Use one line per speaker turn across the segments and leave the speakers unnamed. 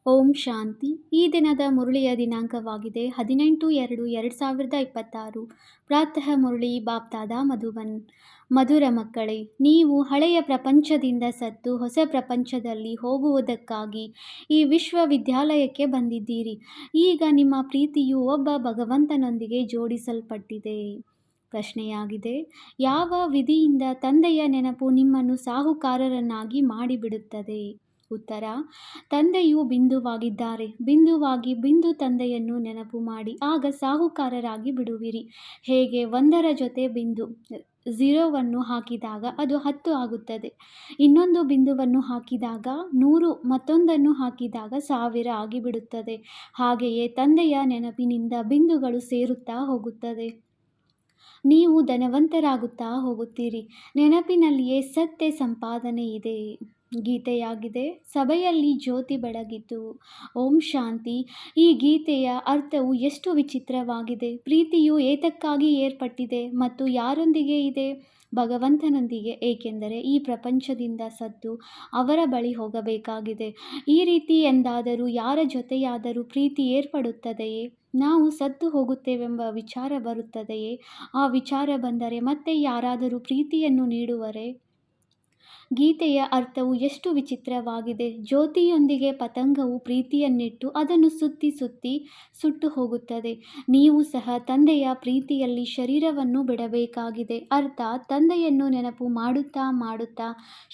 ಓಂ ಶಾಂತಿ. ಈ ದಿನದ ಮುರಳಿಯ ದಿನಾಂಕವಾಗಿದೆ 18/2/2026. ಪ್ರಾತಃ ಮುರಳಿ ಬಾಪ್ದಾದ ಮಧುಬನ್. ಮಧುರ ಮಕ್ಕಳೇ, ನೀವು ಹಳೆಯ ಪ್ರಪಂಚದಿಂದ ಸತ್ತು ಹೊಸ ಪ್ರಪಂಚದಲ್ಲಿ ಹೋಗುವುದಕ್ಕಾಗಿ ಈ ವಿಶ್ವವಿದ್ಯಾಲಯಕ್ಕೆ ಬಂದಿದ್ದೀರಿ. ಈಗ ನಿಮ್ಮ ಪ್ರೀತಿಯು ಒಬ್ಬ ಭಗವಂತನೊಂದಿಗೆ ಜೋಡಿಸಲ್ಪಟ್ಟಿದೆ. ಪ್ರಶ್ನೆಯಾಗಿದೆ, ಯಾವ ವಿಧಿಯಿಂದ ತಂದೆಯ ನೆನಪು ನಿಮ್ಮನ್ನು ಸಾಹುಕಾರರನ್ನಾಗಿ ಮಾಡಿಬಿಡುತ್ತದೆ? ಉತ್ತರ: ತಂದೆಯು ಬಿಂದುವಾಗಿದ್ದಾರೆ. ಬಿಂದುವಾಗಿ ಬಿಂದು ತಂದೆಯನ್ನು ನೆನಪು ಮಾಡಿ, ಆಗ ಸಾಹುಕಾರರಾಗಿ ಬಿಡುವಿರಿ. ಹೇಗೆ ಒಂದರ ಜೊತೆ ಬಿಂದು 0ವನ್ನು ಹಾಕಿದಾಗ ಅದು 10 ಆಗುತ್ತದೆ, ಇನ್ನೊಂದು ಬಿಂದುವನ್ನು ಹಾಕಿದಾಗ 100, ಮತ್ತೊಂದನ್ನು ಹಾಕಿದಾಗ 1000 ಆಗಿಬಿಡುತ್ತದೆ. ಹಾಗೆಯೇ ತಂದೆಯ ನೆನಪಿನಿಂದ ಬಿಂದುಗಳು ಸೇರುತ್ತಾ ಹೋಗುತ್ತದೆ. ನೀವು ಧನವಂತರಾಗುತ್ತಾ ಹೋಗುತ್ತೀರಿ. ನೆನಪಿನಲ್ಲಿಯೇ ಸತ್ಯ ಸಂಪಾದನೆ ಇದೆ. ಗೀತೆಯಾಗಿದೆ, ಸಭೆಯಲ್ಲಿ ಜ್ಯೋತಿ ಬೆಳಗಿತು. ಓಂ ಶಾಂತಿ. ಈ ಗೀತೆಯ ಅರ್ಥವು ಎಷ್ಟು ವಿಚಿತ್ರವಾಗಿದೆ. ಪ್ರೀತಿಯು ಏತಕ್ಕಾಗಿ ಏರ್ಪಟ್ಟಿದೆ ಮತ್ತು ಯಾರೊಂದಿಗೆ ಇದೆ? ಭಗವಂತನೊಂದಿಗೆ. ಏಕೆಂದರೆ ಈ ಪ್ರಪಂಚದಿಂದ ಸತ್ತು ಅವರ ಬಳಿ ಹೋಗಬೇಕಾಗಿದೆ. ಈ ರೀತಿ ಎಂದಾದರೂ ಯಾರ ಜೊತೆಯಾದರೂ ಪ್ರೀತಿ ಏರ್ಪಡುತ್ತದೆಯೇ? ನಾವು ಸತ್ತು ಹೋಗುತ್ತೇವೆಂಬ ವಿಚಾರ ಬರುತ್ತದೆಯೇ? ಆ ವಿಚಾರ ಬಂದರೆ ಮತ್ತೆ ಯಾರಾದರೂ ಪ್ರೀತಿಯನ್ನು ನೀಡುವರೇ? ಗೀತೆಯ ಅರ್ಥವು ಎಷ್ಟು ವಿಚಿತ್ರವಾಗಿದೆ. ಜ್ಯೋತಿಯೊಂದಿಗೆ ಪತಂಗವು ಪ್ರೀತಿಯನ್ನಿಟ್ಟು ಅದನ್ನು ಸುತ್ತಿ ಸುತ್ತಿ ಸುಟ್ಟು ಹೋಗುತ್ತದೆ. ನೀವು ಸಹ ತಂದೆಯ ಪ್ರೀತಿಯಲ್ಲಿ ಶರೀರವನ್ನು ಬಿಡಬೇಕಾಗಿದೆ. ಅರ್ಥಾತ್ ತಂದೆಯನ್ನು ನೆನಪು ಮಾಡುತ್ತಾ ಮಾಡುತ್ತಾ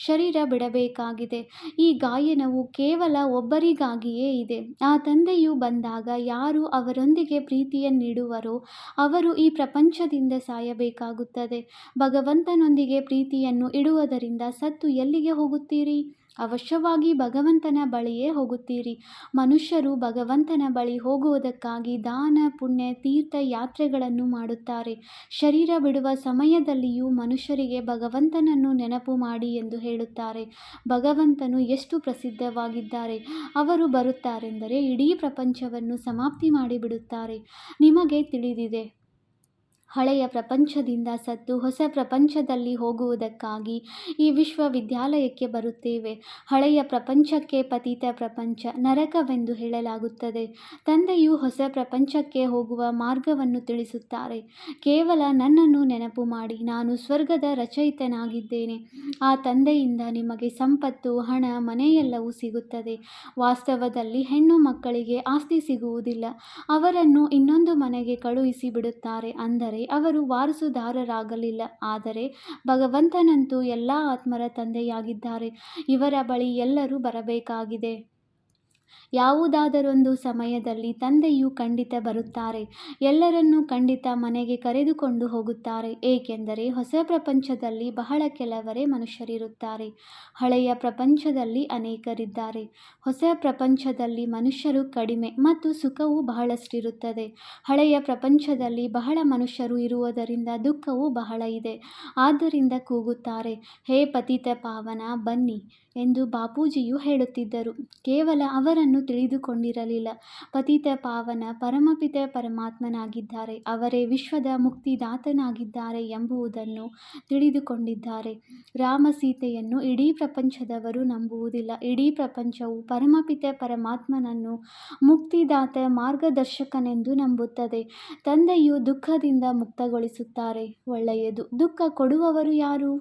ಶರೀರ ಬಿಡಬೇಕಾಗಿದೆ. ಈ ಗಾಯನವು ಕೇವಲ ಒಬ್ಬರಿಗಾಗಿಯೇ ಇದೆ. ಆ ತಂದೆಯು ಬಂದಾಗ ಯಾರು ಅವರೊಂದಿಗೆ ಪ್ರೀತಿಯನ್ನಿಡುವರೋ ಅವರು ಈ ಪ್ರಪಂಚದಿಂದ ಸಾಯಬೇಕಾಗುತ್ತದೆ. ಭಗವಂತನೊಂದಿಗೆ ಪ್ರೀತಿಯನ್ನು ಇಡುವುದರಿಂದ ಸತ್ತು ಎಲ್ಲಿಗೆ ಹೋಗುತ್ತೀರಿ? ಅವಶ್ಯವಾಗಿ ಭಗವಂತನ ಬಳಿಯೇ ಹೋಗುತ್ತೀರಿ. ಮನುಷ್ಯರು ಭಗವಂತನ ಬಳಿ ಹೋಗುವುದಕ್ಕಾಗಿ ದಾನ, ಪುಣ್ಯ, ತೀರ್ಥ ಯಾತ್ರೆಗಳನ್ನು ಮಾಡುತ್ತಾರೆ. ಶರೀರ ಬಿಡುವ ಸಮಯದಲ್ಲಿಯೂ ಮನುಷ್ಯರಿಗೆ ಭಗವಂತನನ್ನು ನೆನಪು ಮಾಡಿ ಎಂದು ಹೇಳುತ್ತಾರೆ. ಭಗವಂತನು ಎಷ್ಟು ಪ್ರಸಿದ್ಧವಾಗಿದ್ದಾರೆ. ಅವರು ಬರುತ್ತಾರೆಂದರೆ ಇಡೀ ಪ್ರಪಂಚವನ್ನು ಸಮಾಪ್ತಿ ಮಾಡಿಬಿಡುತ್ತಾರೆ. ನಿಮಗೆ ತಿಳಿದಿದೆ, ಹಳೆಯ ಪ್ರಪಂಚದಿಂದ ಸತ್ತು ಹೊಸ ಪ್ರಪಂಚದಲ್ಲಿ ಹೋಗುವುದಕ್ಕಾಗಿ ಈ ವಿಶ್ವವಿದ್ಯಾಲಯಕ್ಕೆ ಬರುತ್ತೇವೆ. ಹಳೆಯ ಪ್ರಪಂಚಕ್ಕೆ ಪತಿತ ಪ್ರಪಂಚ, ನರಕವೆಂದು ಹೇಳಲಾಗುತ್ತದೆ. ತಂದೆಯು ಹೊಸ ಪ್ರಪಂಚಕ್ಕೆ ಹೋಗುವ ಮಾರ್ಗವನ್ನು ತಿಳಿಸುತ್ತಾರೆ. ಕೇವಲ ನನ್ನನ್ನು ನೆನಪು ಮಾಡಿ, ನಾನು ಸ್ವರ್ಗದ ರಚಯಿತನಾಗಿದ್ದೇನೆ. ಆ ತಂದೆಯಿಂದ ನಿಮಗೆ ಸಂಪತ್ತು, ಹಣ, ಮನೆಯೆಲ್ಲವೂ ಸಿಗುತ್ತದೆ. ವಾಸ್ತವದಲ್ಲಿ ಹೆಣ್ಣು ಮಕ್ಕಳಿಗೆ ಆಸ್ತಿ ಸಿಗುವುದಿಲ್ಲ. ಅವರನ್ನು ಇನ್ನೊಂದು ಮನೆಗೆ ಕಳುಹಿಸಿ ಬಿಡುತ್ತಾರೆ. ಅಂದರೆ ಅವರು ವಾರಸುದಾರರಾಗಲಿಲ್ಲ. ಆದರೆ ಭಗವಂತನಂತೂ ಎಲ್ಲ ಆತ್ಮರ ತಂದೆಯಾಗಿದ್ದಾರೆ. ಇವರ ಬಳಿ ಎಲ್ಲರೂ ಬರಬೇಕಾಗಿದೆ. ಯಾವುದಾದರೊಂದು ಸಮಯದಲ್ಲಿ ತಂದೆಯು ಖಂಡಿತ ಬರುತ್ತಾರೆ. ಎಲ್ಲರನ್ನೂ ಖಂಡಿತ ಮನೆಗೆ ಕರೆದುಕೊಂಡು ಹೋಗುತ್ತಾರೆ. ಏಕೆಂದರೆ ಹೊಸ ಪ್ರಪಂಚದಲ್ಲಿ ಬಹಳ ಕೆಲವರೇ ಮನುಷ್ಯರಿರುತ್ತಾರೆ. ಹಳೆಯ ಪ್ರಪಂಚದಲ್ಲಿ ಅನೇಕರಿದ್ದಾರೆ. ಹೊಸ ಪ್ರಪಂಚದಲ್ಲಿ ಮನುಷ್ಯರು ಕಡಿಮೆ ಮತ್ತು ಸುಖವೂ ಬಹಳಷ್ಟಿರುತ್ತದೆ. ಹಳೆಯ ಪ್ರಪಂಚದಲ್ಲಿ ಬಹಳ ಮನುಷ್ಯರು ಇರುವುದರಿಂದ ದುಃಖವೂ ಬಹಳ ಇದೆ. ಆದ್ದರಿಂದ ಕೂಗುತ್ತಾರೆ, ಹೇ ಪತಿತ ಪಾವನ, ಬನ್ನಿ ಎಂದು ಬಾಪೂಜಿಯು ಹೇಳುತ್ತಿದ್ದರು. ಕೇವಲ ಅವರನ್ನು ತಿಳಿದುಕೊಂಡಿರಲಿಲ್ಲ. ಪತಿತ ಪಾವನ ಪರಮಪಿತ ಪರಮಾತ್ಮನಾಗಿದ್ದಾರೆ. ಅವರೇ ವಿಶ್ವದ ಮುಕ್ತಿದಾತನಾಗಿದ್ದಾರೆ ಎಂಬುದನ್ನು ತಿಳಿದುಕೊಂಡಿದ್ದಾರೆ. ರಾಮ ಸೀತೆಯನ್ನು ಇಡೀ ಪ್ರಪಂಚದವರು ನಂಬುವುದಿಲ್ಲ. ಇಡೀ ಪ್ರಪಂಚವು ಪರಮಪಿತ ಪರಮಾತ್ಮನನ್ನು ಮುಕ್ತಿದಾತ ಮಾರ್ಗದರ್ಶಕನೆಂದು ನಂಬುತ್ತದೆ. ತಂದೆಯು ದುಃಖದಿಂದ ಮುಕ್ತಗೊಳಿಸುತ್ತಾರೆ. ಒಳ್ಳೆಯದು. ದುಃಖ ಕೊಡುವವರು ಯಾರು?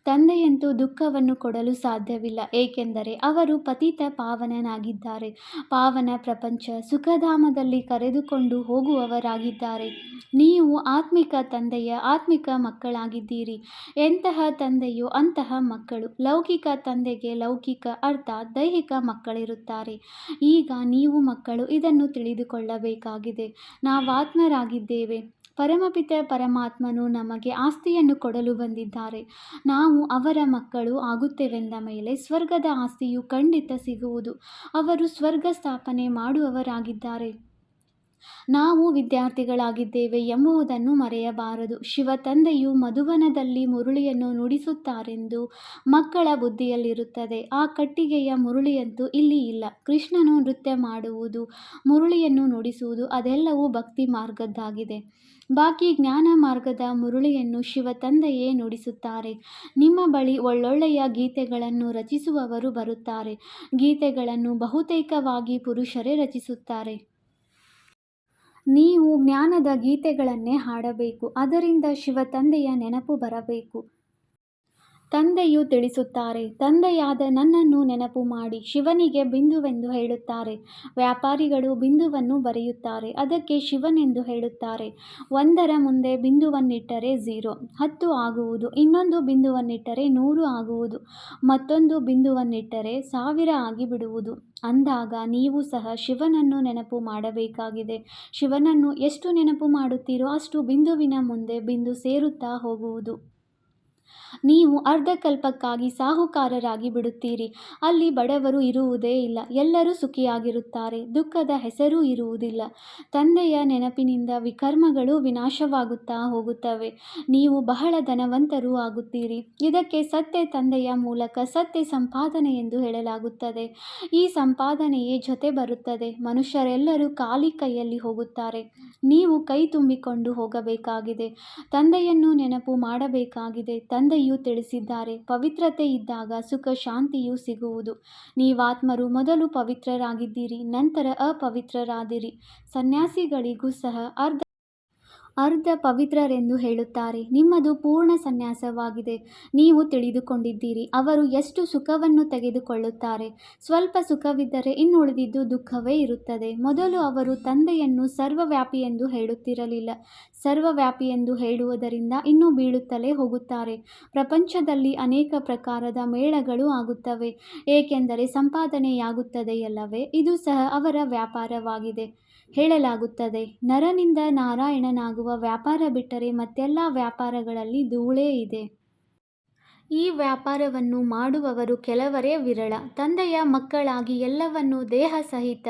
ತಂದೆಯಂತೂ ದುಃಖವನ್ನು ಕೊಡಲು ಸಾಧ್ಯವಿಲ್ಲ. ಏಕೆಂದರೆ ಅವರು ಪತಿತ ಪಾವನನಾಗಿದ್ದಾರೆ. ಪಾವನ ಪ್ರಪಂಚ ಸುಖಧಾಮದಲ್ಲಿ ಕರೆದುಕೊಂಡು ಹೋಗುವವರಾಗಿದ್ದಾರೆ. ನೀವು ಆತ್ಮಿಕ ತಂದೆಯ ಆತ್ಮಿಕ ಮಕ್ಕಳಾಗಿದ್ದೀರಿ. ಎಂತಹ ತಂದೆಯೋ ಅಂತಹ ಮಕ್ಕಳು. ಲೌಕಿಕ ತಂದೆಗೆ ಲೌಕಿಕ ಅರ್ಥಾತ್ ದೈಹಿಕ ಮಕ್ಕಳಿರುತ್ತಾರೆ. ಈಗ ನೀವು ಮಕ್ಕಳು ಇದನ್ನು ತಿಳಿದುಕೊಳ್ಳಬೇಕಾಗಿದೆ. ನಾವಾತ್ಮರಾಗಿದ್ದೇವೆ. ಪರಮಪಿತ ಪರಮಾತ್ಮನು ನಮಗೆ ಆಸ್ತಿಯನ್ನು ಕೊಡಲು ಬಂದಿದ್ದಾರೆ. ನಾವು ಅವರ ಮಕ್ಕಳು ಆಗುತ್ತೇವೆಂದ ಮೇಲೆ ಸ್ವರ್ಗದ ಆಸ್ತಿಯು ಖಂಡಿತ ಸಿಗುವುದು. ಅವರು ಸ್ವರ್ಗ ಸ್ಥಾಪನೆ ಮಾಡುವವರಾಗಿದ್ದಾರೆ. ನಾವು ವಿದ್ಯಾರ್ಥಿಗಳಾಗಿದ್ದೇವೆ ಎಂಬುದನ್ನು ಮರೆಯಬಾರದು. ಶಿವ ತಂದೆಯು ಮಧುವನದಲ್ಲಿ ಮುರುಳಿಯನ್ನು ನುಡಿಸುತ್ತಾರೆಂದು ಮಕ್ಕಳ ಬುದ್ಧಿಯಲ್ಲಿರುತ್ತದೆ. ಆ ಕಟ್ಟಿಗೆಯ ಮುರುಳಿಯಂತೂ ಇಲ್ಲಿ ಇಲ್ಲ. ಕೃಷ್ಣನು ನೃತ್ಯ ಮಾಡುವುದು, ಮುರುಳಿಯನ್ನು ನುಡಿಸುವುದು ಅದೆಲ್ಲವೂ ಭಕ್ತಿ ಮಾರ್ಗದ್ದಾಗಿದೆ. ಬಾಕಿ ಜ್ಞಾನ ಮಾರ್ಗದ ಮುರುಳಿಯನ್ನು ಶಿವ ತಂದೆಯೇ ನುಡಿಸುತ್ತಾರೆ. ನಿಮ್ಮ ಬಳಿ ಒಳ್ಳೊಳ್ಳೆಯ ಗೀತೆಗಳನ್ನು ರಚಿಸುವವರು ಬರುತ್ತಾರೆ. ಗೀತೆಗಳನ್ನು ಬಹುತೇಕವಾಗಿ ಪುರುಷರೇ ರಚಿಸುತ್ತಾರೆ. ನೀವು ಜ್ಞಾನದ ಗೀತೆಗಳನ್ನೇ ಹಾಡಬೇಕು. ಅದರಿಂದ ಶಿವ ತಂದೆಯ ನೆನಪು ಬರಬೇಕು. ತಂದೆಯು ತಿಳಿಸುತ್ತಾರೆ, ತಂದೆಯಾದ ನನ್ನನ್ನು ನೆನಪು ಮಾಡಿ. ಶಿವನಿಗೆ ಬಿಂದುವೆಂದು ಹೇಳುತ್ತಾರೆ. ವ್ಯಾಪಾರಿಗಳು ಬಿಂದುವನ್ನು ಬರೆಯುತ್ತಾರೆ, ಅದಕ್ಕೆ ಶಿವನೆಂದು ಹೇಳುತ್ತಾರೆ. ಒಂದರ ಮುಂದೆ ಬಿಂದುವನ್ನಿಟ್ಟರೆ 0, 10 ಆಗುವುದು. ಇನ್ನೊಂದು ಬಿಂದುವನ್ನಿಟ್ಟರೆ 100 ಆಗುವುದು. ಮತ್ತೊಂದು ಬಿಂದುವನ್ನಿಟ್ಟರೆ 1000 ಆಗಿಬಿಡುವುದು. ಅಂದಾಗ ನೀವು ಸಹ ಶಿವನನ್ನು ನೆನಪು ಮಾಡಬೇಕಾಗಿದೆ. ಶಿವನನ್ನು ಎಷ್ಟು ನೆನಪು ಮಾಡುತ್ತೀರೋ ಅಷ್ಟು ಬಿಂದುವಿನ ಮುಂದೆ ಬಿಂದು ಸೇರುತ್ತಾ ಹೋಗುವುದು. ನೀವು ಅರ್ಧಕಲ್ಪಕ್ಕಾಗಿ ಸಾಹುಕಾರರಾಗಿ ಬಿಡುತ್ತೀರಿ. ಅಲ್ಲಿ ಬಡವರು ಇರುವುದೇ ಇಲ್ಲ. ಎಲ್ಲರೂ ಸುಖಿಯಾಗಿರುತ್ತಾರೆ. ದುಃಖದ ಹೆಸರೂ ಇರುವುದಿಲ್ಲ. ತಂದೆಯ ನೆನಪಿನಿಂದ ವಿಕರ್ಮಗಳು ವಿನಾಶವಾಗುತ್ತಾ ಹೋಗುತ್ತವೆ. ನೀವು ಬಹಳ ಧನವಂತರೂ ಆಗುತ್ತೀರಿ. ಇದಕ್ಕೆ ಸತ್ಯ ತಂದೆಯ ಮೂಲಕ ಸತ್ಯ ಸಂಪಾದನೆ ಎಂದು ಹೇಳಲಾಗುತ್ತದೆ. ಈ ಸಂಪಾದನೆಯೇ ಜೊತೆ ಬರುತ್ತದೆ. ಮನುಷ್ಯರೆಲ್ಲರೂ ಖಾಲಿ ಕೈಯಲ್ಲಿ ಹೋಗುತ್ತಾರೆ. ನೀವು ಕೈ ತುಂಬಿಕೊಂಡು ಹೋಗಬೇಕಾಗಿದೆ. ತಂದೆಯನ್ನು ನೆನಪು ಮಾಡಬೇಕಾಗಿದೆ. ತಂದೆಯು ತಿಳಿಸಿದ್ದಾರೆ, ಪವಿತ್ರತೆ ಇದ್ದಾಗ ಸುಖ ಶಾಂತಿಯೂ ಸಿಗುವುದು. ನೀವಾತ್ಮರು ಮೊದಲು ಪವಿತ್ರರಾಗಿದ್ದೀರಿ, ನಂತರ ಅಪವಿತ್ರರಾದಿರಿ. ಸನ್ಯಾಸಿಗಳಿಗೂ ಸಹ ಅರ್ಧ ಪವಿತ್ರರೆಂದು ಹೇಳುತ್ತಾರೆ. ನಿಮ್ಮದು ಪೂರ್ಣ ಸನ್ಯಾಸವಾಗಿದೆ. ನೀವು ತಿಳಿದುಕೊಂಡಿದ್ದೀರಿ. ಅವರು ಎಷ್ಟು ಸುಖವನ್ನು ತೆಗೆದುಕೊಳ್ಳುತ್ತಾರೆ. ಸ್ವಲ್ಪ ಸುಖವಿದ್ದರೆ ಇನ್ನುಳಿದಿದ್ದು ದುಃಖವೇ ಇರುತ್ತದೆ. ಮೊದಲು ಅವರು ತಂದೆಯನ್ನು ಸರ್ವವ್ಯಾಪಿ ಎಂದು ಹೇಳುತ್ತಿರಲಿಲ್ಲ. ಸರ್ವವ್ಯಾಪಿ ಎಂದು ಹೇಳುವುದರಿಂದ ಇನ್ನೂ ಬೀಳುತ್ತಲೇ ಹೋಗುತ್ತಾರೆ. ಪ್ರಪಂಚದಲ್ಲಿ ಅನೇಕ ಪ್ರಕಾರದ ಮೇಳಗಳು ಆಗುತ್ತವೆ, ಏಕೆಂದರೆ ಸಂಪಾದನೆಯಾಗುತ್ತದೆಯಲ್ಲವೇ. ಇದು ಸಹ ಅವರ ವ್ಯಾಪಾರವಾಗಿದೆ. ಹೇಳಲಾಗುತ್ತದೆ, ನರನಿಂದ ನಾರಾಯಣನಾಗುವ ವ್ಯಾಪಾರ ಬಿಟ್ಟರೆ ಮತ್ತೆಲ್ಲ ವ್ಯಾಪಾರಗಳಲ್ಲಿ ಧೂಳೇ ಇದೆ. ಈ ವ್ಯಾಪಾರವನ್ನು ಮಾಡುವವರು ಕೆಲವರೇ ವಿರಳ. ತಂದೆಯ ಮಕ್ಕಳಾಗಿ ಎಲ್ಲವನ್ನೂ ದೇಹ ಸಹಿತ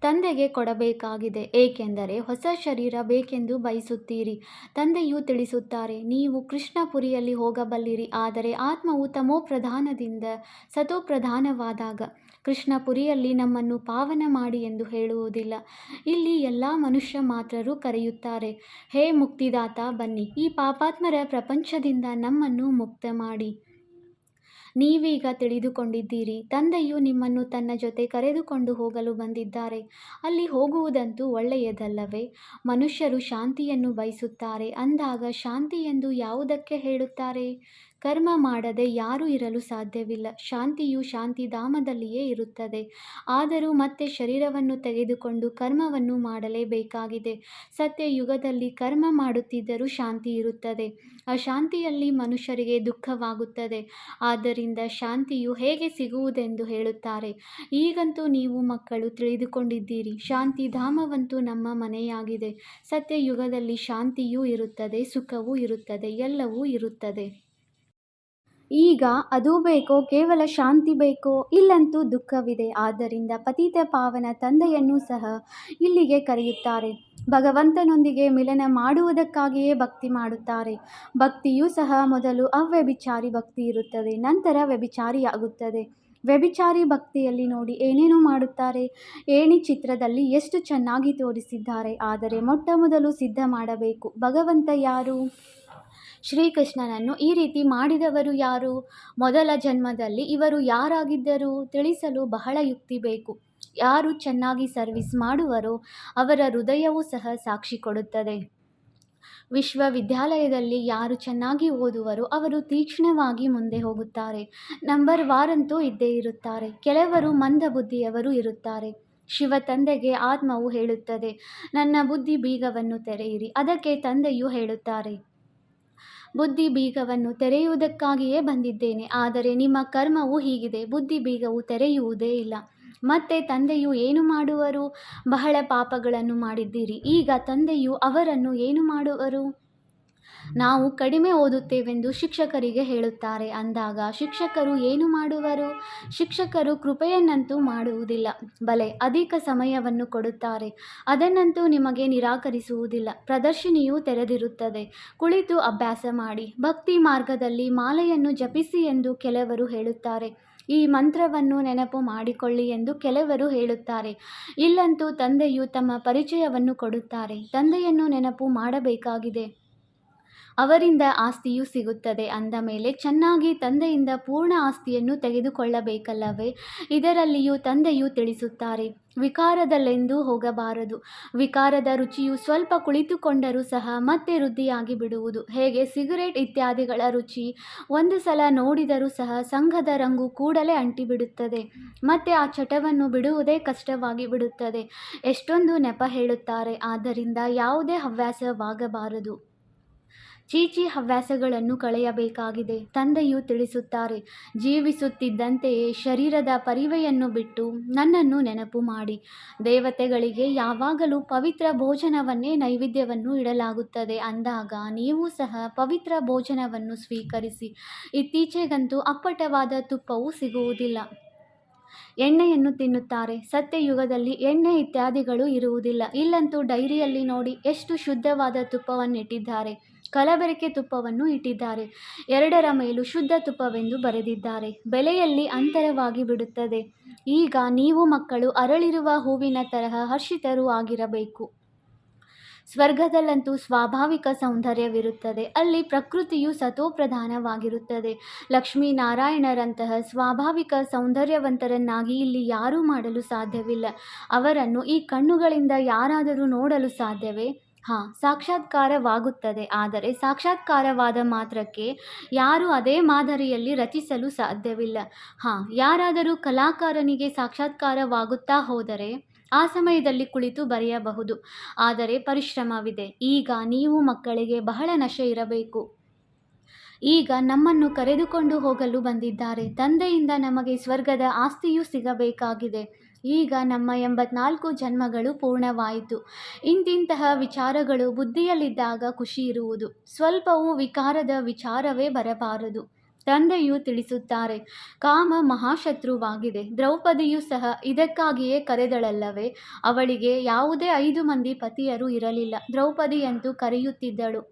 ತಂದೆಗೆ ಕೊಡಬೇಕಾಗಿದೆ, ಏಕೆಂದರೆ ಹೊಸ ಶರೀರ ಬೇಕೆಂದು ಬಯಸುತ್ತೀರಿ. ತಂದೆಯು ತಿಳಿಸುತ್ತಾರೆ, ನೀವು ಕೃಷ್ಣಪುರಿಯಲ್ಲಿ ಹೋಗಬಲ್ಲಿರಿ, ಆದರೆ ಆತ್ಮವು ತಮೋಪ್ರಧಾನದಿಂದ ಸತೋಪ್ರಧಾನವಾದಾಗ ಕೃಷ್ಣಪುರಿಯಲ್ಲಿ ನಮ್ಮನ್ನು ಪಾವನ ಮಾಡಿ ಎಂದು ಹೇಳುವುದಿಲ್ಲ. ಇಲ್ಲಿ ಎಲ್ಲ ಮನುಷ್ಯ ಮಾತ್ರರು ಕರೆಯುತ್ತಾರೆ, ಹೇ ಮುಕ್ತಿದಾತ, ಬನ್ನಿ, ಈ ಪಾಪಾತ್ಮರ ಪ್ರಪಂಚದಿಂದ ನಮ್ಮನ್ನು ಮುಕ್ತ ಮಾಡಿ. ನೀವೀಗ ತಿಳಿದುಕೊಂಡಿದ್ದೀರಿ, ತಂದೆಯು ನಿಮ್ಮನ್ನು ತನ್ನ ಜೊತೆ ಕರೆದುಕೊಂಡು ಹೋಗಲು ಬಂದಿದ್ದಾರೆ. ಅಲ್ಲಿ ಹೋಗುವುದಂತೂ ಒಳ್ಳೆಯದಲ್ಲವೇ. ಮನುಷ್ಯರು ಶಾಂತಿಯನ್ನು ಬಯಸುತ್ತಾರೆ. ಅಂದಾಗ ಶಾಂತಿ ಎಂದು ಯಾವುದಕ್ಕೆ ಹೇಳುತ್ತಾರೆ. ಕರ್ಮ ಮಾಡದೆ ಯಾರೂ ಇರಲು ಸಾಧ್ಯವಿಲ್ಲ. ಶಾಂತಿಯು ಶಾಂತಿಧಾಮದಲ್ಲಿಯೇ ಇರುತ್ತದೆ. ಆದರೂ ಮತ್ತೆ ಶರೀರವನ್ನು ತೆಗೆದುಕೊಂಡು ಕರ್ಮವನ್ನು ಮಾಡಲೇಬೇಕಾಗಿದೆ. ಸತ್ಯಯುಗದಲ್ಲಿ ಕರ್ಮ ಮಾಡುತ್ತಿದ್ದರೂ ಶಾಂತಿ ಇರುತ್ತದೆ. ಅಶಾಂತಿಯಲ್ಲಿ ಮನುಷ್ಯರಿಗೆ ದುಃಖವಾಗುತ್ತದೆ. ಆದ್ದರಿಂದ ಶಾಂತಿಯು ಹೇಗೆ ಸಿಗುವುದೆಂದು ಹೇಳುತ್ತಾರೆ. ಈಗಂತೂ ನೀವು ಮಕ್ಕಳು ತಿಳಿದುಕೊಂಡಿದ್ದೀರಿ, ಶಾಂತಿಧಾಮವಂತೂ ನಮ್ಮ ಮನೆಯಾಗಿದೆ. ಸತ್ಯಯುಗದಲ್ಲಿ ಶಾಂತಿಯೂ ಇರುತ್ತದೆ, ಸುಖವೂ ಇರುತ್ತದೆ, ಎಲ್ಲವೂ ಇರುತ್ತದೆ. ಈಗ ಅದೂ ಬೇಕೋ, ಕೇವಲ ಶಾಂತಿ ಬೇಕೋ? ಇಲ್ಲಂತೂ ದುಃಖವಿದೆ. ಆದ್ದರಿಂದ ಪತಿತ ಪಾವನ ತಂದೆಯನ್ನೂ ಸಹ ಇಲ್ಲಿಗೆ ಕರೆಯುತ್ತಾರೆ. ಭಗವಂತನೊಂದಿಗೆ ಮಿಲನ ಮಾಡುವುದಕ್ಕಾಗಿಯೇ ಭಕ್ತಿ ಮಾಡುತ್ತಾರೆ. ಭಕ್ತಿಯೂ ಸಹ ಮೊದಲು ಅವ್ಯಭಿಚಾರಿ ಭಕ್ತಿ ಇರುತ್ತದೆ, ನಂತರ ವ್ಯಭಿಚಾರಿಯಾಗುತ್ತದೆ. ವ್ಯಭಿಚಾರಿ ಭಕ್ತಿಯಲ್ಲಿ ನೋಡಿ ಏನೇನು ಮಾಡುತ್ತಾರೆ. ಏಣಿ ಚಿತ್ರದಲ್ಲಿ ಎಷ್ಟು ಚೆನ್ನಾಗಿ ತೋರಿಸಿದ್ದಾರೆ. ಆದರೆ ಮೊಟ್ಟ ಮೊದಲು ಸಿದ್ಧ ಮಾಡಬೇಕು. ಭಗವಂತ ಯಾರು? ಶ್ರೀಕೃಷ್ಣನನ್ನು ಈ ರೀತಿ ಮಾಡಿದವರು ಯಾರು? ಮೊದಲ ಜನ್ಮದಲ್ಲಿ ಇವರು ಯಾರಾಗಿದ್ದರು? ತಿಳಿಸಲು ಬಹಳ ಯುಕ್ತಿ ಬೇಕು. ಯಾರು ಚೆನ್ನಾಗಿ ಸರ್ವಿಸ್ ಮಾಡುವರೋ ಅವರ ಹೃದಯವೂ ಸಹ ಸಾಕ್ಷಿ ಕೊಡುತ್ತದೆ. ವಿಶ್ವವಿದ್ಯಾಲಯದಲ್ಲಿ ಯಾರು ಚೆನ್ನಾಗಿ ಓದುವರೋ ಅವರು ತೀಕ್ಷ್ಣವಾಗಿ ಮುಂದೆ ಹೋಗುತ್ತಾರೆ. ನಂಬರ್ ವಾರಂತೂ ಇದ್ದೇ ಇರುತ್ತಾರೆ. ಕೆಲವರು ಮಂದ ಬುದ್ಧಿಯವರು ಇರುತ್ತಾರೆ. ಶಿವ ತಂದೆಗೆ ಆತ್ಮವು ಹೇಳುತ್ತದೆ, ನನ್ನ ಬುದ್ಧಿ ಬೀಗವನ್ನು ತೆರೆಯಿರಿ. ಅದಕ್ಕೆ ತಂದೆಯು ಹೇಳುತ್ತಾರೆ, ಬುದ್ಧಿ ಬೀಗವನ್ನು ತೆರೆಯುವುದಕ್ಕಾಗಿಯೇ ಬಂದಿದ್ದೇನೆ. ಆದರೆ ನಿಮ್ಮ ಕರ್ಮವು ಹೀಗಿದೆ, ಬುದ್ಧಿ ಬೀಗವು ತೆರೆಯುವುದೇ ಇಲ್ಲ. ಮತ್ತೆ ತಂದೆಯು ಏನು ಮಾಡುವರು? ಬಹಳ ಪಾಪಗಳನ್ನು ಮಾಡಿದ್ದೀರಿ. ಈಗ ತಂದೆಯು ಅವರನ್ನು ಏನು ಮಾಡುವರು? ನಾವು ಕಡಿಮೆ ಓದುತ್ತೇವೆಂದು ಶಿಕ್ಷಕರಿಗೆ ಹೇಳುತ್ತಾರೆ. ಅಂದಾಗ ಶಿಕ್ಷಕರು ಏನು ಮಾಡುವರು? ಶಿಕ್ಷಕರು ಕೃಪೆಯನ್ನಂತೂ ಮಾಡುವುದಿಲ್ಲ. ಬಲೆ ಅಧಿಕ ಸಮಯವನ್ನು ಕೊಡುತ್ತಾರೆ, ಅದನ್ನಂತೂ ನಿಮಗೆ ನಿರಾಕರಿಸುವುದಿಲ್ಲ. ಪ್ರದರ್ಶಿನಿಯು ತೆರೆದಿರುತ್ತದೆ, ಕುಳಿತು ಅಭ್ಯಾಸ ಮಾಡಿ. ಭಕ್ತಿ ಮಾರ್ಗದಲ್ಲಿ ಮಾಲೆಯನ್ನು ಜಪಿಸಿ ಎಂದು ಕೆಲವರು ಹೇಳುತ್ತಾರೆ. ಈ ಮಂತ್ರವನ್ನು ನೆನಪು ಮಾಡಿಕೊಳ್ಳಿ ಎಂದು ಕೆಲವರು ಹೇಳುತ್ತಾರೆ. ಇಲ್ಲಂತೂ ತಂದೆಯು ತಮ್ಮ ಪರಿಚಯವನ್ನು ಕೊಡುತ್ತಾರೆ. ತಂದೆಯನ್ನು ನೆನಪು ಮಾಡಬೇಕಾಗಿದೆ, ಅವರಿಂದ ಆಸ್ತಿಯು ಸಿಗುತ್ತದೆ. ಅಂದ ಮೇಲೆ ಚೆನ್ನಾಗಿ ತಂದೆಯಿಂದ ಪೂರ್ಣ ಆಸ್ತಿಯನ್ನು ತೆಗೆದುಕೊಳ್ಳಬೇಕಲ್ಲವೇ? ಇದರಲ್ಲಿಯೂ ತಂದೆಯು ತಿಳಿಸುತ್ತಾರೆ, ವಿಕಾರದಲ್ಲೆಂದೂ ಹೋಗಬಾರದು. ವಿಕಾರದ ರುಚಿಯು ಸ್ವಲ್ಪ ಕುಳಿತುಕೊಂಡರೂ ಸಹ ಮತ್ತೆ ವೃದ್ಧಿಯಾಗಿ ಬಿಡುವುದು. ಹೇಗೆ ಸಿಗರೇಟ್ ಇತ್ಯಾದಿಗಳ ರುಚಿ ಒಂದು ಸಲ ನೋಡಿದರೂ ಸಹ ಸಂಘದ ರಂಗು ಕೂಡಲೇ ಅಂಟಿಬಿಡುತ್ತದೆ, ಮತ್ತೆ ಆ ಚಟವನ್ನು ಬಿಡುವುದೇ ಕಷ್ಟವಾಗಿ ಬಿಡುತ್ತದೆ. ಎಷ್ಟೊಂದು ನೆಪ ಹೇಳುತ್ತಾರೆ. ಆದ್ದರಿಂದ ಯಾವುದೇ ಹವ್ಯಾಸವಾಗಬಾರದು. ಚೀಚಿ ಹವ್ಯಾಸಗಳನ್ನು ಕಳೆಯಬೇಕಾಗಿದೆ. ತಂದೆಯು ತಿಳಿಸುತ್ತಾರೆ, ಜೀವಿಸುತ್ತಿದ್ದಂತೆಯೇ ಶರೀರದ ಪರಿವೆಯನ್ನು ಬಿಟ್ಟು ನನ್ನನ್ನು ನೆನಪು ಮಾಡಿ. ದೇವತೆಗಳಿಗೆ ಯಾವಾಗಲೂ ಪವಿತ್ರ ಭೋಜನವನ್ನೇ ನೈವೇದ್ಯವನ್ನು ಇಡಲಾಗುತ್ತದೆ. ಅಂದಾಗ ನೀವು ಸಹ ಪವಿತ್ರ ಭೋಜನವನ್ನು ಸ್ವೀಕರಿಸಿ. ಇತ್ತೀಚೆಗಂತೂ ಅಪ್ಪಟವಾದ ತುಪ್ಪವೂ ಸಿಗುವುದಿಲ್ಲ, ಎಣ್ಣೆಯನ್ನು ತಿನ್ನುತ್ತಾರೆ. ಸತ್ಯಯುಗದಲ್ಲಿ ಎಣ್ಣೆ ಇತ್ಯಾದಿಗಳು ಇರುವುದಿಲ್ಲ. ಇಲ್ಲಂತೂ ಡೈರಿಯಲ್ಲಿ ನೋಡಿ, ಎಷ್ಟು ಶುದ್ಧವಾದ ತುಪ್ಪವನ್ನಿಟ್ಟಿದ್ದಾರೆ. ಕಲಬೆರಕೆ ತುಪ್ಪವನ್ನು ಇಟ್ಟಿದ್ದಾರೆ. 2ರ ಮೇಲೂ ಶುದ್ಧ ತುಪ್ಪವೆಂದು ಬರೆದಿದ್ದಾರೆ. ಬೆಲೆಯಲ್ಲಿ ಅಂತರವಾಗಿ ಬಿಡುತ್ತದೆ. ಈಗ ನೀವು ಮಕ್ಕಳು ಅರಳಿರುವ ಹೂವಿನ ತರಹ ಹರ್ಷಿತರೂ ಆಗಿರಬೇಕು. ಸ್ವರ್ಗದಲ್ಲಂತೂ ಸ್ವಾಭಾವಿಕ ಸೌಂದರ್ಯವಿರುತ್ತದೆ. ಅಲ್ಲಿ ಪ್ರಕೃತಿಯು ಸತೋಪ್ರಧಾನವಾಗಿರುತ್ತದೆ. ಲಕ್ಷ್ಮೀನಾರಾಯಣರಂತಹ ಸ್ವಾಭಾವಿಕ ಸೌಂದರ್ಯವಂತರನ್ನಾಗಿ ಇಲ್ಲಿ ಯಾರೂ ಮಾಡಲು ಸಾಧ್ಯವಿಲ್ಲ. ಅವರನ್ನು ಈ ಕಣ್ಣುಗಳಿಂದ ಯಾರಾದರೂ ನೋಡಲು ಸಾಧ್ಯವೇ? ಸಾಕ್ಷಾತ್ಕಾರವಾಗುತ್ತದೆ. ಆದರೆ ಸಾಕ್ಷಾತ್ಕಾರವಾದ ಮಾತ್ರಕ್ಕೆ ಯಾರೂ ಅದೇ ಮಾದರಿಯಲ್ಲಿ ರಚಿಸಲು ಸಾಧ್ಯವಿಲ್ಲ. ಯಾರಾದರೂ ಕಲಾಕಾರನಿಗೆ ಸಾಕ್ಷಾತ್ಕಾರವಾಗುತ್ತಾ ಹೋದರೆ ಆ ಸಮಯದಲ್ಲಿ ಕುಳಿತು ಬರೆಯಬಹುದು. ಆದರೆ ಪರಿಶ್ರಮವಿದೆ. ಈಗ ನೀವು ಮಕ್ಕಳಿಗೆ ಬಹಳ ನಶೆ ಇರಬೇಕು. ಈಗ ನಮ್ಮನ್ನು ಕರೆದುಕೊಂಡು ಹೋಗಲು ಬಂದಿದ್ದಾರೆ. ತಂದೆಯಿಂದ ನಮಗೆ ಸ್ವರ್ಗದ ಆಸ್ತಿಯೂ ಸಿಗಬೇಕಾಗಿದೆ. ಈಗ ನಮ್ಮ 84 ಜನ್ಮಗಳು ಪೂರ್ಣವಾಯಿತು. ಇಂತಿಂತಹ ವಿಚಾರಗಳು ಬುದ್ಧಿಯಲ್ಲಿದ್ದಾಗ ಖುಷಿ ಇರುವುದು. ಸ್ವಲ್ಪವೂ ವಿಕಾರದ ವಿಚಾರವೇ ಬರಬಾರದು. ತಂದೆಯು ತಿಳಿಸುತ್ತಾರೆ, ಕಾಮ ಮಹಾಶತ್ರುವಾಗಿದೆ. ದ್ರೌಪದಿಯು ಸಹ ಇದಕ್ಕಾಗಿಯೇ ಕರೆದಳಲ್ಲವೇ? ಅವಳಿಗೆ ಯಾವುದೇ 5 ಮಂದಿ ಪತಿಯರು ಇರಲಿಲ್ಲ. ದ್ರೌಪದಿಯಂತೂ ಕರೆಯುತ್ತಿದ್ದಳು,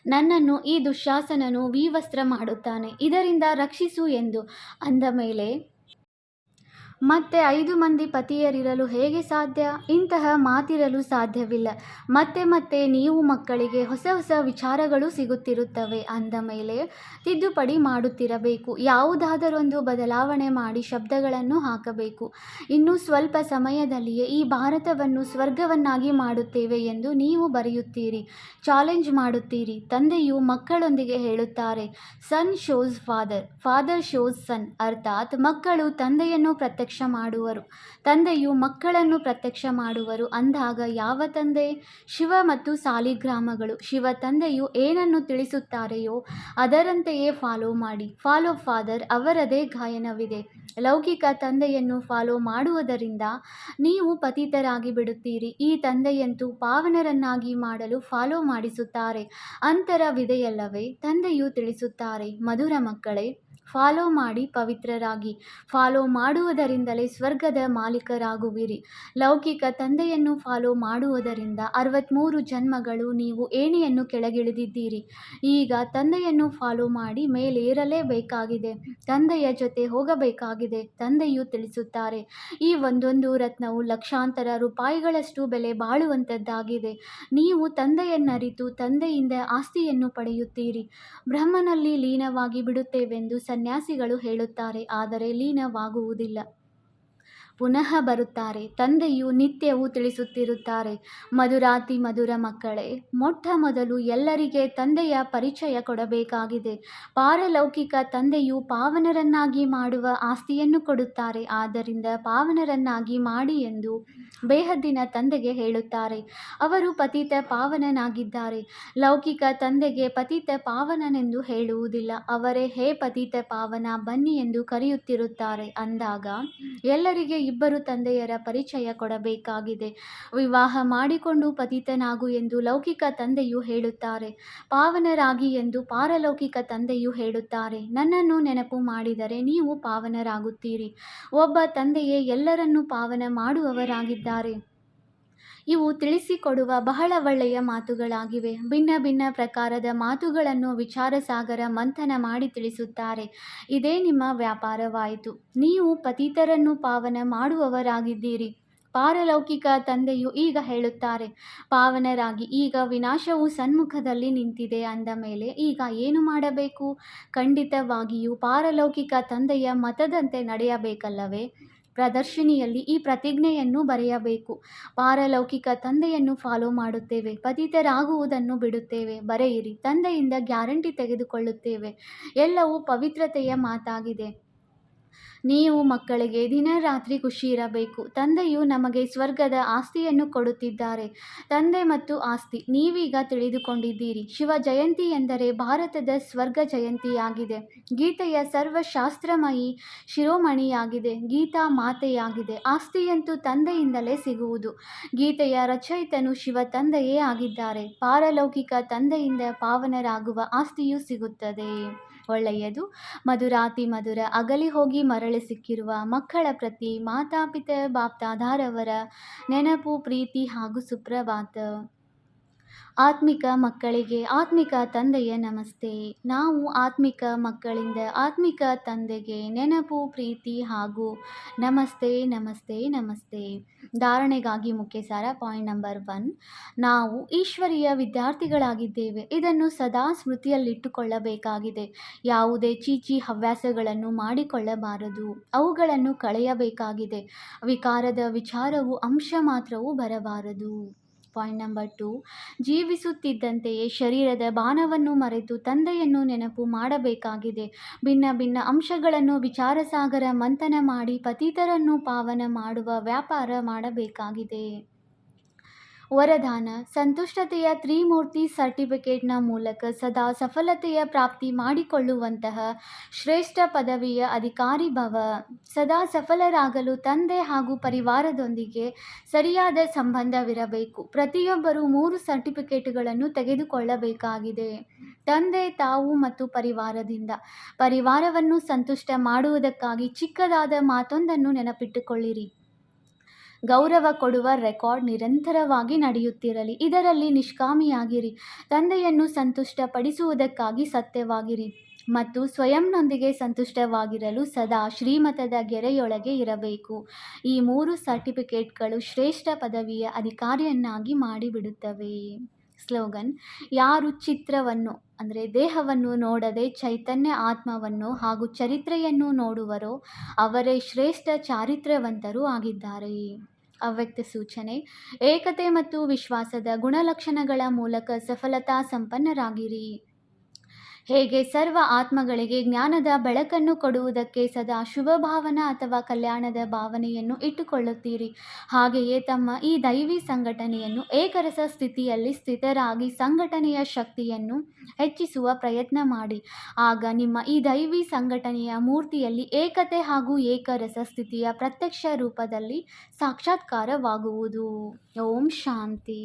ನನ್ನನ್ನು ಈ ದುಶ್ಯಾಸನನು ವಿವಸ್ತ್ರ ಮಾಡುತ್ತಾನೆ, ಇದರಿಂದ ರಕ್ಷಿಸು ಎಂದು. ಅಂದ ಮೇಲೆ ಮತ್ತೆ 5 ಮಂದಿ ಪತಿಯರಿರಲು ಹೇಗೆ ಸಾಧ್ಯ? ಇಂತಹ ಮಾತಿರಲು ಸಾಧ್ಯವಿಲ್ಲ. ಮತ್ತೆ ಮತ್ತೆ ನೀವು ಮಕ್ಕಳಿಗೆ ಹೊಸ ಹೊಸ ವಿಚಾರಗಳು ಸಿಗುತ್ತಿರುತ್ತವೆ. ಅಂದ ಮೇಲೆ ತಿದ್ದುಪಡಿ ಮಾಡುತ್ತಿರಬೇಕು. ಯಾವುದಾದರೊಂದು ಬದಲಾವಣೆ ಮಾಡಿ ಶಬ್ದಗಳನ್ನು ಹಾಕಬೇಕು. ಇನ್ನು ಸ್ವಲ್ಪ ಸಮಯದಲ್ಲಿಯೇ ಈ ಭಾರತವನ್ನು ಸ್ವರ್ಗವನ್ನಾಗಿ ಮಾಡುತ್ತೇವೆ ಎಂದು ನೀವು ಬರೆಯುತ್ತೀರಿ, ಚಾಲೆಂಜ್ ಮಾಡುತ್ತೀರಿ. ತಂದೆಯು ಮಕ್ಕಳೊಂದಿಗೆ ಹೇಳುತ್ತಾರೆ, ಸನ್ ಶೋಸ್ ಫಾದರ್, ಫಾದರ್ ಶೋಸ್ ಸನ್. ಅರ್ಥಾತ್ ಮಕ್ಕಳು ತಂದೆಯನ್ನು ಪ್ರತ್ಯಕ್ಷ ಮಾಡುವರು, ತಂದೆಯು ಮಕ್ಕಳನ್ನು ಪ್ರತ್ಯಕ್ಷ ಮಾಡುವರು. ಅಂದಾಗ ಯಾವ ತಂದೆ? ಶಿವ ಮತ್ತು ಸಾಲಿಗ್ರಾಮಗಳು. ಶಿವ ತಂದೆಯು ಏನನ್ನು ತಿಳಿಸುತ್ತಾರೆಯೋ ಅದರಂತೆಯೇ ಫಾಲೋ ಮಾಡಿ. ಫಾಲೋ ಫಾದರ್, ಅವರದೇ ಗಾಯನವಿದೆ. ಲೌಕಿಕ ತಂದೆಯನ್ನು ಫಾಲೋ ಮಾಡುವುದರಿಂದ ನೀವು ಪತಿತರಾಗಿ ಬಿಡುತ್ತೀರಿ. ಈ ತಂದೆಯಂತೂ ಪಾವನರನ್ನಾಗಿ ಮಾಡಲು ಫಾಲೋ ಮಾಡಿಸುತ್ತಾರೆ. ಅಂತರವಿದೆಯಲ್ಲವೇ? ತಂದೆಯು ತಿಳಿಸುತ್ತಾರೆ, ಮಧುರ ಮಕ್ಕಳೇ, ಫಾಲೋ ಮಾಡಿ ಪವಿತ್ರರಾಗಿ. ಫಾಲೋ ಮಾಡುವುದರಿಂದಲೇ ಸ್ವರ್ಗದ ಮಾಲೀಕರಾಗುವಿರಿ. ಲೌಕಿಕ ತಂದೆಯನ್ನು ಫಾಲೋ ಮಾಡುವುದರಿಂದ 63 ಜನ್ಮಗಳು ನೀವು ಏಣಿಯನ್ನು ಕೆಳಗಿಳಿದಿದ್ದೀರಿ. ಈಗ ತಂದೆಯನ್ನು ಫಾಲೋ ಮಾಡಿ ಮೇಲೇರಲೇಬೇಕಾಗಿದೆ, ತಂದೆಯ ಜೊತೆ ಹೋಗಬೇಕಾಗಿದೆ. ತಂದೆಯು ತಿಳಿಸುತ್ತಾರೆ, ಈ ಒಂದೊಂದು ರತ್ನವು ಲಕ್ಷಾಂತರ ರೂಪಾಯಿಗಳಷ್ಟು ಬೆಲೆ ಬಾಳುವಂಥದ್ದಾಗಿದೆ. ನೀವು ತಂದೆಯನ್ನರಿತು ತಂದೆಯಿಂದ ಆಸ್ತಿಯನ್ನು ಪಡೆಯುತ್ತೀರಿ. ಬ್ರಹ್ಮನಲ್ಲಿ ಲೀನವಾಗಿ ಬಿಡುತ್ತೇವೆಂದು ಸನ್ಯಾಸಿಗಳು ಹೇಳುತ್ತಾರೆ, ಆದರೆ ಲೀನವಾಗುವುದಿಲ್ಲ. ಪುನಃ ಬರುತ್ತಾರೆ. ತಂದೆಯು ನಿತ್ಯವೂ ತಿಳಿಸುತ್ತಿರುತ್ತಾರೆ, ಮಧುರಾತಿ ಮಧುರ ಮಕ್ಕಳೇ, ಮೊಟ್ಟ ಮೊದಲು ಎಲ್ಲರಿಗೆ ತಂದೆಯ ಪರಿಚಯ ಕೊಡಬೇಕಾಗಿದೆ. ಪಾರಲೌಕಿಕ ತಂದೆಯು ಪಾವನರನ್ನಾಗಿ ಮಾಡುವ ಆಸ್ತಿಯನ್ನು ಕೊಡುತ್ತಾರೆ. ಆದ್ದರಿಂದ ಪಾವನರನ್ನಾಗಿ ಮಾಡಿ ಎಂದು ಬೇಹದ್ದಿನ ತಂದೆಗೆ ಹೇಳುತ್ತಾರೆ. ಅವರು ಪತಿತ ಪಾವನನಾಗಿದ್ದಾರೆ. ಲೌಕಿಕ ತಂದೆಗೆ ಪತಿತ ಪಾವನನೆಂದು ಹೇಳುವುದಿಲ್ಲ. ಅವರೇ ಹೇ ಪತಿತ ಪಾವನ, ಬನ್ನಿ ಎಂದು ಕರೆಯುತ್ತಿರುತ್ತಾರೆ. ಅಂದಾಗ ಎಲ್ಲರಿಗೆ ಇಬ್ಬರು ತಂದೆಯರ ಪರಿಚಯ ಕೊಡಬೇಕಾಗಿದೆ. ವಿವಾಹ ಮಾಡಿಕೊಂಡು ಪತಿತನಾಗು ಎಂದು ಲೌಕಿಕ ತಂದೆಯು ಹೇಳುತ್ತಾರೆ, ಪಾವನರಾಗಿ ಎಂದು ಪಾರಲೌಕಿಕ ತಂದೆಯು ಹೇಳುತ್ತಾರೆ. ನನ್ನನ್ನು ನೆನಪು ಮಾಡಿದರೆ ನೀವು ಪಾವನರಾಗುತ್ತೀರಿ. ಒಬ್ಬ ತಂದೆಯೇ ಎಲ್ಲರನ್ನೂ ಪಾವನ ಮಾಡುವವರಾಗಿದ್ದಾರೆ. ಇವು ತಿಳಿಸಿಕೊಡುವ ಬಹಳ ಒಳ್ಳೆಯ ಮಾತುಗಳಾಗಿವೆ. ಭಿನ್ನ ಭಿನ್ನ ಪ್ರಕಾರದ ಮಾತುಗಳನ್ನು ವಿಚಾರಸಾಗರ ಮಂಥನ ಮಾಡಿ ತಿಳಿಸುತ್ತಾರೆ. ಇದೇ ನಿಮ್ಮ ವ್ಯಾಪಾರವಾಯಿತು. ನೀವು ಪತಿತರನ್ನು ಪಾವನ ಮಾಡುವವರಾಗಿದ್ದೀರಿ. ಪಾರಲೌಕಿಕ ತಂದೆಯು ಈಗ ಹೇಳುತ್ತಾರೆ, ಪಾವನರಾಗಿ. ಈಗ ವಿನಾಶವು ಸನ್ಮುಖದಲ್ಲಿ ನಿಂತಿದೆ ಅಂದ ಮೇಲೆ ಈಗ ಏನು ಮಾಡಬೇಕು? ಖಂಡಿತವಾಗಿಯೂ ಪಾರಲೌಕಿಕ ತಂದೆಯ ಮತದಂತೆ ನಡೆಯಬೇಕಲ್ಲವೇ? ಪ್ರದರ್ಶಿನಿಯಲ್ಲಿ ಈ ಪ್ರತಿಜ್ಞೆಯನ್ನು ಬರೆಯಬೇಕು. ಪಾರಲೌಕಿಕ ತಂದೆಯನ್ನು ಫಾಲೋ ಮಾಡುತ್ತೇವೆ, ಪತಿತರಾಗುವುದನ್ನು ಬಿಡುತ್ತೇವೆ. ಬರೆಯಿರಿ. ತಂದೆಯಿಂದ ಗ್ಯಾರಂಟಿ ತೆಗೆದುಕೊಳ್ಳುತ್ತೇವೆ. ಎಲ್ಲವೂ ಪವಿತ್ರತೆಯ ಮಾತಾಗಿದೆ. ನೀವು ಮಕ್ಕಳಿಗೆ ದಿನ ರಾತ್ರಿ ಖುಷಿ ಇರಬೇಕು. ತಂದೆಯು ನಮಗೆ ಸ್ವರ್ಗದ ಆಸ್ತಿಯನ್ನು ಕೊಡುತ್ತಿದ್ದಾರೆ. ತಂದೆ ಮತ್ತು ಆಸ್ತಿ ನೀವೀಗ ತಿಳಿದುಕೊಂಡಿದ್ದೀರಿ. ಶಿವ ಜಯಂತಿ ಎಂದರೆ ಭಾರತದ ಸ್ವರ್ಗ ಜಯಂತಿಯಾಗಿದೆ. ಗೀತೆಯ ಸರ್ವಶಾಸ್ತ್ರಮಯಿ ಶಿರೋಮಣಿಯಾಗಿದೆ. ಗೀತಾ ಮಾತೆಯಾಗಿದೆ. ಆಸ್ತಿಯಂತೂ ತಂದೆಯಿಂದಲೇ ಸಿಗುವುದು. ಗೀತೆಯ ರಚಯಿತನು ಶಿವ ತಂದೆಯೇ ಆಗಿದ್ದಾರೆ. ಪಾರಲೌಕಿಕ ತಂದೆಯಿಂದ ಪಾವನರಾಗುವ ಆಸ್ತಿಯೂ ಸಿಗುತ್ತದೆ. ಒಳ್ಳೆಯದು. ಮಧುರಾತಿ ಮಧುರ ಅಗಲಿ ಹೋಗಿ ಮರಳಿ ಸಿಕ್ಕಿರುವ ಮಕ್ಕಳ ಪ್ರತಿ ಮಾತಾಪಿತ ಬಾಪ್ದಾದಾರವರ ನೆನಪು, ಪ್ರೀತಿ ಹಾಗೂ ಸುಪ್ರಭಾತ. ಆತ್ಮಿಕ ಮಕ್ಕಳಿಗೆ ಆತ್ಮಿಕ ತಂದೆಯ ನಮಸ್ತೆ. ನಾವು ಆತ್ಮಿಕ ಮಕ್ಕಳಿಂದ ಆತ್ಮಿಕ ತಂದೆಗೆ ನೆನಪು, ಪ್ರೀತಿ ಹಾಗೂ ನಮಸ್ತೆ ನಮಸ್ತೆ ನಮಸ್ತೆ. ಧಾರಣೆಗಾಗಿ ಮುಖ್ಯ ಸಾರ. ಪಾಯಿಂಟ್ ನಂಬರ್ 1, ನಾವು ಈಶ್ವರೀಯ ವಿದ್ಯಾರ್ಥಿಗಳಾಗಿದ್ದೇವೆ. ಇದನ್ನು ಸದಾ ಸ್ಮೃತಿಯಲ್ಲಿಟ್ಟುಕೊಳ್ಳಬೇಕಾಗಿದೆ. ಯಾವುದೇ ಚೀಚಿ ಹವ್ಯಾಸಗಳನ್ನು ಮಾಡಿಕೊಳ್ಳಬಾರದು. ಅವುಗಳನ್ನು ಕಳೆಯಬೇಕಾಗಿದೆ. ವಿಕಾರದ ವಿಚಾರವು ಅಂಶ ಮಾತ್ರವೂ ಬರಬಾರದು. ಪಾಯಿಂಟ್ ನಂಬರ್ 2, ಜೀವಿಸುತ್ತಿದ್ದಂತೆಯೇ ಶರೀರದ ಬಾಣವನ್ನು ಮರೆತು ತಂದೆಯನ್ನು ನೆನಪು ಮಾಡಬೇಕಾಗಿದೆ. ಭಿನ್ನ ಭಿನ್ನ ಅಂಶಗಳನ್ನು ವಿಚಾರಸಾಗರ ಮಂಥನ ಮಾಡಿ ಪತಿತರನ್ನು ಪಾವನ ಮಾಡುವ ವ್ಯಾಪಾರ ಮಾಡಬೇಕಾಗಿದೆ. ವರದಾನ: ಸಂತುಷ್ಟತೆಯ ತ್ರಿಮೂರ್ತಿ ಸರ್ಟಿಫಿಕೇಟ್ನ ಮೂಲಕ ಸದಾ ಸಫಲತೆಯ ಪ್ರಾಪ್ತಿ ಮಾಡಿಕೊಳ್ಳುವಂತಹ ಶ್ರೇಷ್ಠ ಪದವಿಯ ಅಧಿಕಾರಿ ಭವ. ಸದಾ ಸಫಲರಾಗಲು ತಂದೆ ಹಾಗೂ ಪರಿವಾರದೊಂದಿಗೆ ಸರಿಯಾದ ಸಂಬಂಧವಿರಬೇಕು. ಪ್ರತಿಯೊಬ್ಬರೂ 3 ಸರ್ಟಿಫಿಕೇಟುಗಳನ್ನು ತೆಗೆದುಕೊಳ್ಳಬೇಕಾಗಿದೆ. ತಂದೆ, ತಾವು ಮತ್ತು ಪರಿವಾರದಿಂದ. ಪರಿವಾರವನ್ನು ಸಂತುಷ್ಟ ಮಾಡುವುದಕ್ಕಾಗಿ ಚಿಕ್ಕದಾದ ಮಾತೊಂದನ್ನು ನೆನಪಿಟ್ಟುಕೊಳ್ಳಿರಿ. ಗೌರವ ಕೊಡುವ ರೆಕಾರ್ಡ್ ನಿರಂತರವಾಗಿ ನಡೆಯುತ್ತಿರಲಿ. ಇದರಲ್ಲಿ ನಿಷ್ಕಾಮಿಯಾಗಿರಿ. ತಂದೆಯನ್ನು ಸಂತುಷ್ಟಪಡಿಸುವುದಕ್ಕಾಗಿ ಸತ್ಯವಾಗಿರಿ ಮತ್ತು ಸ್ವಯಂನೊಂದಿಗೆ ಸಂತುಷ್ಟವಾಗಿರಲು ಸದಾ ಶ್ರೀಮತದ ಗೆರೆಯೊಳಗೆ ಇರಬೇಕು. ಈ 3 ಸರ್ಟಿಫಿಕೇಟ್ಗಳು ಶ್ರೇಷ್ಠ ಪದವಿಯ ಅಧಿಕಾರಿಯನ್ನಾಗಿ ಮಾಡಿಬಿಡುತ್ತವೆ. ಸ್ಲೋಗನ್: ಯಾರು ಚಿತ್ರವನ್ನು ಅಂದರೆ ದೇಹವನ್ನು ನೋಡದೆ ಚೈತನ್ಯ ಆತ್ಮವನ್ನು ಹಾಗೂ ಚರಿತ್ರೆಯನ್ನು ನೋಡುವರೋ ಅವರೇ ಶ್ರೇಷ್ಠ ಚಾರಿತ್ರ್ಯವಂತರೂ ಆಗಿದ್ದಾರೆ. ಅವ್ಯಕ್ತ ಸೂಚನೆ: ಏಕತೆ ಮತ್ತು ವಿಶ್ವಾಸದ ಗುಣಲಕ್ಷಣಗಳ ಮೂಲಕ ಸಫಲತಾ ಸಂಪನ್ನರಾಗಿರಿ. ಹೇಗೆ ಸರ್ವ ಆತ್ಮಗಳಿಗೆ ಜ್ಞಾನದ ಬೆಳಕನ್ನು ಕೊಡುವುದಕ್ಕೆ ಸದಾ ಶುಭಭಾವನಾ ಅಥವಾ ಕಲ್ಯಾಣದ ಭಾವನೆಯನ್ನು ಇಟ್ಟುಕೊಳ್ಳುತ್ತೀರಿ, ಹಾಗೆಯೇ ತಮ್ಮ ಈ ದೈವಿ ಸಂಘಟನೆಯನ್ನು ಏಕರಸ ಸ್ಥಿತಿಯಲ್ಲಿ ಸ್ಥಿತರಾಗಿ ಸಂಘಟನೆಯ ಶಕ್ತಿಯನ್ನು ಹೆಚ್ಚಿಸುವ ಪ್ರಯತ್ನ ಮಾಡಿ. ಆಗ ನಿಮ್ಮ ಈ ದೈವಿ ಸಂಘಟನೆಯ ಮೂರ್ತಿಯಲ್ಲಿ ಏಕತೆ ಹಾಗೂ ಏಕರಸ ಸ್ಥಿತಿಯ ಪ್ರತ್ಯಕ್ಷ ರೂಪದಲ್ಲಿ ಸಾಕ್ಷಾತ್ಕಾರವಾಗುವುದು. ಓಂ ಶಾಂತಿ.